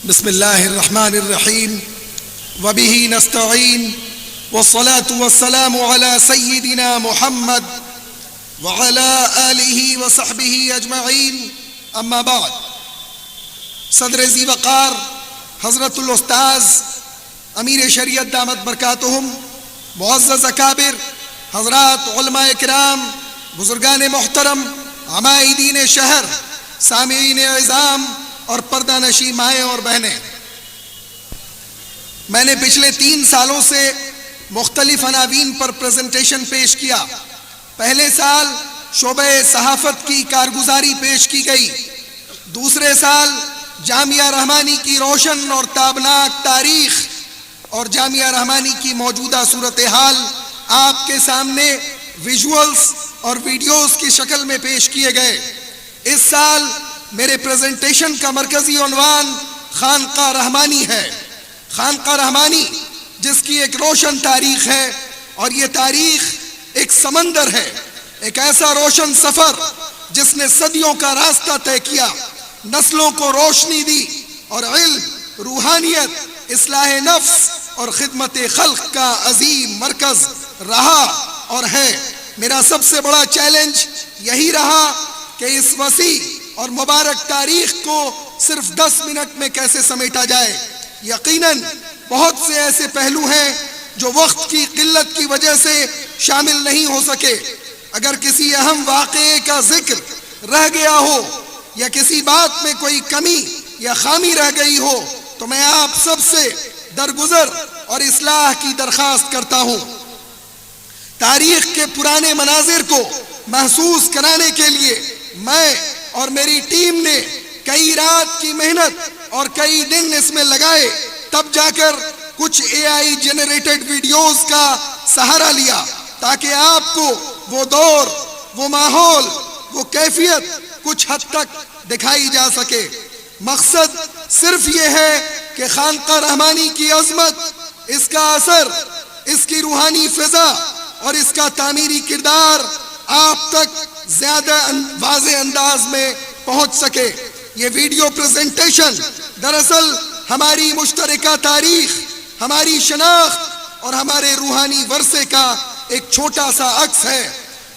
بسم اللہ الرحمن الرحیم وبہ نستعین والصلاة والسلام علی سیدنا محمد وعلی آلہ وصحبہ اجمعین اما بعد. صدر ذی وقار حضرت الاستاذ امیر شریعت دامت برکاتہم، معزز اکابر حضرات علماء کرام، بزرگان محترم، عمائدین شہر، سامعین عظام اور پردہ نشی مائیں اور بہنیں، میں نے پچھلے 3 سالوں سے مختلف عناوین پر پریزنٹیشن پیش کیا. پہلے سال شعبہ صحافت کی کارگزاری پیش کی گئی، دوسرے سال جامعہ رحمانی کی روشن اور تابناک تاریخ اور جامعہ رحمانی کی موجودہ صورتحال آپ کے سامنے ویژولز اور ویڈیوز کی شکل میں پیش کیے گئے. اس سال میرے پریزنٹیشن کا مرکزی عنوان خانقاہ رحمانی ہے. خانقاہ رحمانی جس کی ایک روشن تاریخ ہے، اور یہ تاریخ ایک سمندر ہے، ایک ایسا روشن سفر جس نے صدیوں کا راستہ طے کیا، نسلوں کو روشنی دی اور علم، روحانیت، اصلاح نفس اور خدمت خلق کا عظیم مرکز رہا اور ہے. میرا سب سے بڑا چیلنج یہی رہا کہ اس وسیع اور مبارک تاریخ کو صرف 10 منٹ میں کیسے سمیٹا جائے. یقیناً بہت سے ایسے پہلو ہیں جو وقت کی قلت کی وجہ سے شامل نہیں ہو سکے. اگر کسی اہم واقعے کا ذکر رہ گیا ہو یا کسی بات میں کوئی کمی یا خامی رہ گئی ہو تو میں آپ سب سے درگزر اور اصلاح کی درخواست کرتا ہوں. تاریخ کے پرانے مناظر کو محسوس کرانے کے لیے میں اور میری ٹیم نے کئی رات کی محنت اور کئی دن اس میں لگائے، تب جا کر کچھ AI جنریٹڈ ویڈیوز کا سہارا لیا تاکہ آپ کو وہ دور، وہ ماحول، وہ کیفیت کچھ حد تک دکھائی جا سکے. مقصد صرف یہ ہے کہ خانقاہ رحمانی کی عظمت، اس کا اثر، اس کی روحانی فضا اور اس کا تعمیری کردار آپ تک زیادہ واضح انداز میں پہنچ سکے. یہ ویڈیو پریزنٹیشن دراصل ہماری مشترکہ تاریخ، ہماری شناخت اور ہمارے روحانی ورثے کا ایک چھوٹا سا عکس ہے.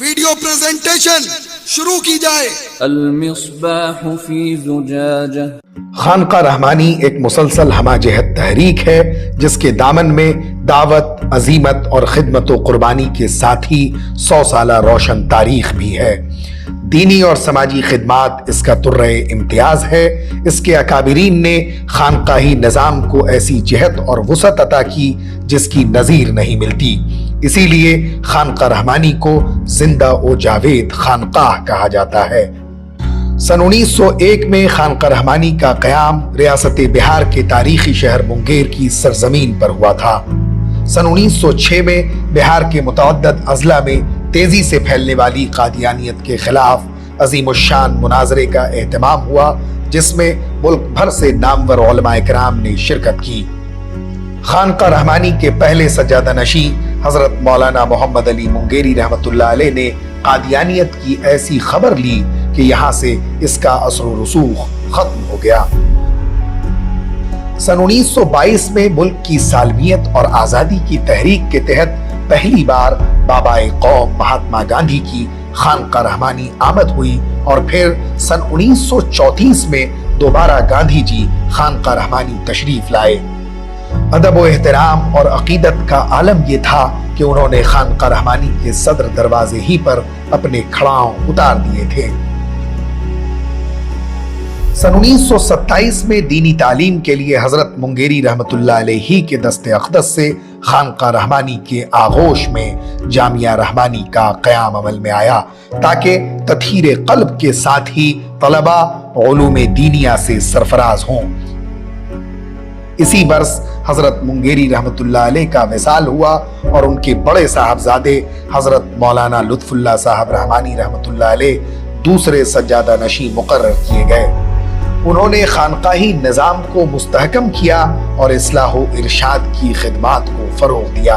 ویڈیو پریزنٹیشن شروع کی جائے. المصباح فی زجاجہ. خانقاہ رحمانی ایک مسلسل ہمہ جہت تحریک ہے جس کے دامن میں دعوت، عزیمت اور خدمت و قربانی کے ساتھ ہی 100 سالہ روشن تاریخ بھی ہے. دینی اور سماجی خدمات اس کا طرۂ امتیاز ہے. اس کے اکابرین نے خانقاہی نظام کو ایسی جہت اور وسعت عطا کی جس کی نظیر نہیں ملتی. اسی لیے خانقاہ رحمانی کو زندہ و جاوید خانقاہ کہا جاتا ہے. سن 1901 میں خانقاہ رحمانی کا قیام ریاست بہار کے تاریخی شہر منگیر کی سرزمین پر ہوا تھا. سن 1906 میں بہار کے متعدد اضلاع میں تیزی سے پھیلنے والی قادیانیت کے خلاف عظیم الشان مناظرے کا اہتمام ہوا جس میں ملک بھر سے نامور علماء کرام نے شرکت کی. خانقاہ رحمانی کے پہلے سجادہ نشین حضرت مولانا محمد علی منگیری رحمۃ اللہ علیہ نے قادیانیت کی ایسی خبر لی کہ یہاں سے اس کا اثر و رسوخ ختم ہو گیا. سن 1922 میں ملک کی سالمیت اور آزادی کی تحریک کے تحت پہلی بار بابائے قوم مہاتما گاندھی کی خانقاہ رحمانی آمد ہوئی اور پھر سن 1934 میں دوبارہ گاندھی جی خانقاہ رحمانی تشریف لائے. ادب و احترام اور عقیدت کا عالم یہ تھا کہ انہوں نے خانقاہ رحمانی کے صدر دروازے ہی پر اپنے کھڑاؤں اتار دیے تھے. سن 1927 میں دینی تعلیم کے لیے حضرت منگیری رحمت اللہ علیہ کے دست اقدس سے خانقاہ رحمانی کے آغوش میں جامعہ رحمانی کا قیام عمل میں آیا تاکہ تطہیر قلب کے ساتھ ہی طلبہ علوم دینیہ سے سرفراز ہوں. اسی برس حضرت منگیری رحمت اللہ علیہ کا وصال ہوا اور ان کے بڑے صاحبزادے حضرت مولانا لطف اللہ صاحب رحمانی رحمت اللہ علیہ دوسرے سجادہ نشین مقرر کیے گئے. انہوں نے خانقاہی نظام کو مستحکم کیا اور اصلاح و ارشاد کی خدمات کو فروغ دیا.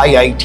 IIT,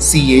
CA,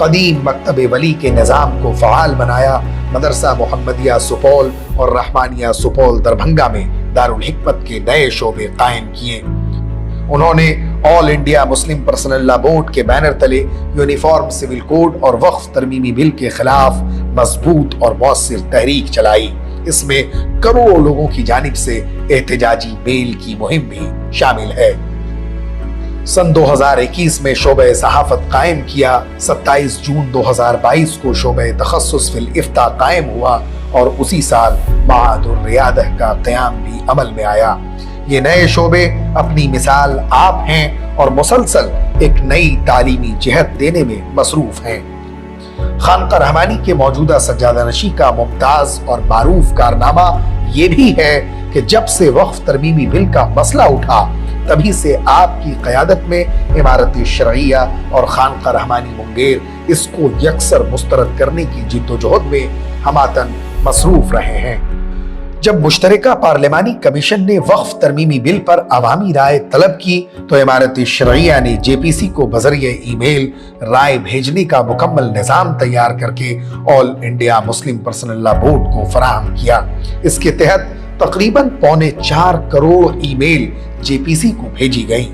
قدیم مکتب ولی کے نظام کو فعال بنایا، مدرسہ محمدیہ سپول اور رحمانیہ سپول دربھنگا میں دارالحکمت کے نئے شعبے قائم کیے۔ انہوں نے آل انڈیا مسلم پرسنل لا بورڈ کے بینر تلے یونیفارم سول کوڈ اور وقف ترمیمی بل کے خلاف مضبوط اور مؤثر تحریک چلائی۔ اس میں کروڑوں لوگوں کی جانب سے احتجاجی بیل کی مہم بھی شامل ہے۔ سن 2021 میں شعبہ صحافت قائم کیا۔ 27 جون 2022 کو شعبہ تخصص فی الافتاء قائم ہوا اور اسی سال معہد الریادہ کا قیام بھی عمل میں آیا۔ یہ نئے شعبے اپنی مثال آپ ہیں اور مسلسل ایک نئی تعلیمی جہت دینے میں مصروف ہیں۔ خانقاہ رحمانی کے موجودہ سجادہ نشی کا ممتاز اور معروف کارنامہ یہ بھی ہے کہ جب سے وقف ترمیمی بل کا مسئلہ اٹھا تبھی سے آپ کی قیادت میں امارت شرعیہ اور خانقاہ رحمانی منگیر اس کو یکسر مسترد کرنے کی جد و جہد میں ہماتن مصروف رہے ہیں۔ جب مشترکہ پارلیمانی کمیشن نے وقف ترمیمی بل پر عوامی رائے طلب کی تو امارت شرعیہ نے جے پی سی کو بذریعہ ای میل رائے بھیجنے کا مکمل نظام تیار کر کے آل انڈیا مسلم پرسنل لا بورڈ کو فراہم کیا۔ اس کے تحت تقریباً 4.25 کروڑ ای میل جے پی سی کو بھیجی گئی۔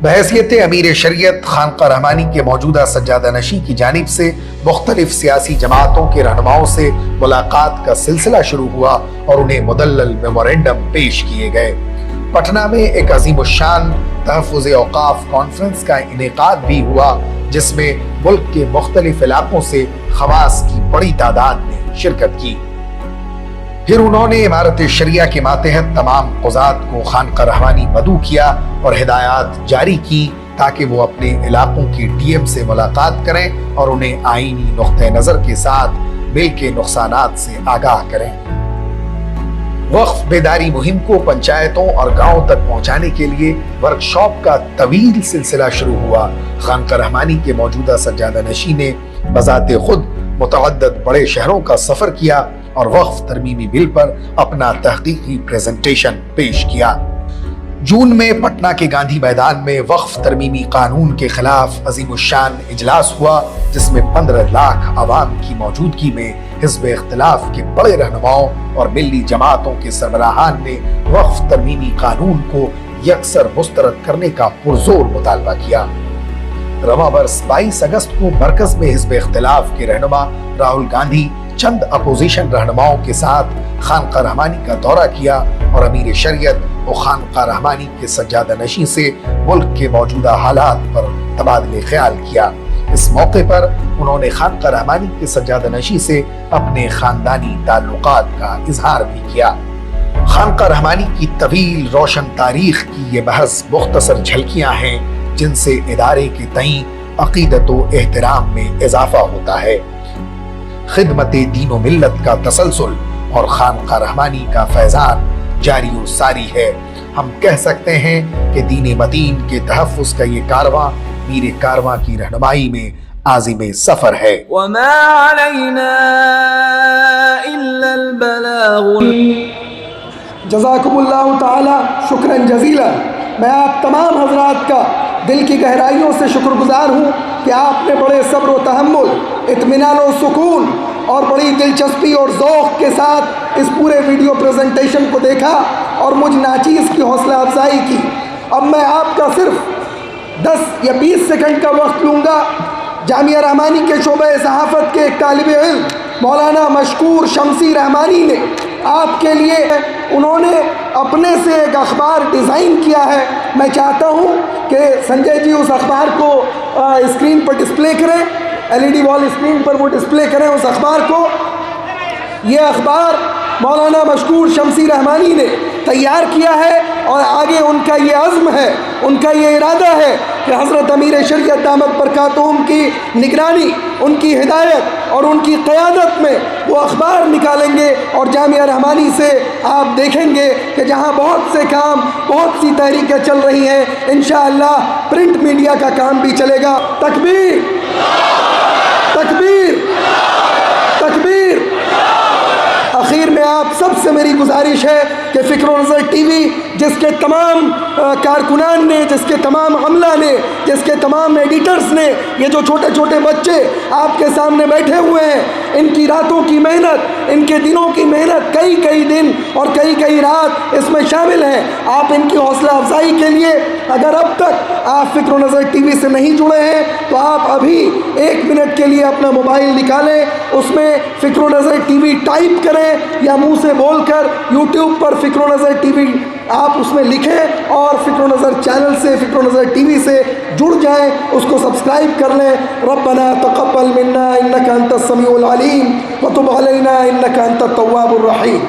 بحیثیت امیر شریعت خانقاہ رحمانی کے موجودہ سجادہ نشی کی جانب سے مختلف سیاسی جماعتوں کے رہنماؤں سے ملاقات کا سلسلہ شروع ہوا اور انہیں مدلل میمورینڈم پیش کیے گئے۔ پٹنہ میں ایک عظیم الشان تحفظ اوقاف کانفرنس کا انعقاد بھی ہوا جس میں ملک کے مختلف علاقوں سے خواص کی بڑی تعداد نے شرکت کی۔ پھر انہوں نے امارت شریعہ کے ماتحت تمام قضات کو خانقاہ رحمانی مدعو کیا اور ہدایات جاری کی تاکہ وہ اپنے علاقوں کے ڈی ایم سے ملاقات کریں اور انہیں آئینی نقطہ نظر کے ساتھ بل کے نقصانات سے آگاہ کریں۔ وقف بیداری مہم کو پنچایتوں اور گاؤں تک پہنچانے کے لیے ورکشاپ کا طویل سلسلہ شروع ہوا۔ خانقاہ رحمانی کے موجودہ سجادہ نشی نے بذات خود متعدد بڑے شہروں کا سفر کیا اور وقف ترمیمی بل پر اپنا تحقیقی پریزنٹیشن پیش کیا۔ جون میں پٹنہ کے گاندھی میدان میں وقف ترمیمی قانون کے خلاف عظیم الشان اجلاس ہوا جس میں 15 لاکھ عوام کی موجودگی میں حزب اختلاف کے بڑے رہنماؤں اور ملی جماعتوں کے سربراہان نے وقف ترمیمی قانون کو یکسر مسترد کرنے کا پرزور مطالبہ کیا۔ رواں برس 22 اگست کو مرکز میں حزب اختلاف کے رہنما راہل گاندھی چند اپوزیشن رہنماؤں کے ساتھ خانقاہ رحمانی کا دورہ کیا اور امیر شریعت و خانقاہ رحمانی کے سجادہ نشی سے ملک کے موجودہ حالات پر تبادلہ خیال کیا۔ اس موقع پر انہوں نے خانقاہ رحمانی کے سجادہ نشی سے اپنے خاندانی تعلقات کا اظہار بھی کیا۔ خانقاہ رحمانی کی طویل روشن تاریخ کی یہ محض مختصر جھلکیاں ہیں جن سے ادارے کے تئیں عقیدت و احترام میں اضافہ ہوتا ہے۔ خدمت دین و ملت کا تسلسل اور خانقاہ رحمانی کا فیضان جاری و ساری ہے۔ ہم کہہ سکتے ہیں کہ دین مدین کے تحفظ کا یہ کارواں میر کارواں کی رہنمائی میں عازم سفر ہے۔ وما علینا الا البلاغ۔ جزاکم اللہ تعالی شکرا جزیلا۔ میں آپ تمام حضرات کا دل کی گہرائیوں سے شکر گزار ہوں کہ آپ نے بڑے صبر و تحمل، اطمینان و سکون اور بڑی دلچسپی اور ذوق کے ساتھ اس پورے ویڈیو پریزنٹیشن کو دیکھا اور مجھ ناچیز کی حوصلہ افزائی کی۔ اب میں آپ کا صرف 10 یا 20 سیکنڈ کا وقت لوں گا۔ جامعہ رحمانی کے شعبہ صحافت کے ایک طالب علم مولانا مشکور شمسی رحمانی نے آپ کے لیے انہوں نے اپنے سے ایک اخبار ڈیزائن کیا ہے۔ میں چاہتا ہوں کہ سنجے جی اس اخبار کو اسکرین پر ڈسپلے کریں، LED وال اسکرین پر وہ ڈسپلے کریں اس اخبار کو۔ یہ اخبار مولانا مشکور شمسی رحمانی نے تیار کیا ہے اور آگے ان کا یہ عزم ہے، ان کا یہ ارادہ ہے کہ حضرت امیر شریعت دامت برکاتہم کی نگرانی، ان کی ہدایت اور ان کی قیادت میں وہ اخبار نکالیں گے اور جامعہ رحمانی سے آپ دیکھیں گے کہ جہاں بہت سے کام، بہت سی تحریکیں چل رہی ہیں، انشاءاللہ پرنٹ میڈیا کا کام بھی چلے گا۔ تکبیر، تکبیر، تکبیر۔ آخر میں آپ سب سے میری گزارش ہے کہ فکر و نظر ٹی وی جس کے تمام کارکنان نے، جس کے تمام عملہ نے، جس کے تمام ایڈیٹرز نے، یہ جو چھوٹے چھوٹے بچے آپ کے سامنے بیٹھے ہوئے ہیں، ان کی راتوں کی محنت، ان کے دنوں کی محنت، کئی دن اور کئی رات اس میں شامل ہیں. آپ ان کی حوصلہ افزائی کے لیے اگر اب تک آپ فکر و نظر ٹی وی سے نہیں جڑے ہیں تو آپ ابھی 1 منٹ کے لیے اپنا موبائل نکالیں، اس میں فکر و نظر ٹی وی ٹائپ کریں یا منہ سے بول کر یوٹیوب پر فکر و نظر ٹی وی آپ اس میں لکھیں اور فکر و نظر چینل سے، فکر و نظر ٹی وی سے جڑ جائیں، اس کو سبسکرائب کر لیں. ربنا تقبل منا انک انت السمیع العلیم وتب علینا انک انت التواب الرحیم.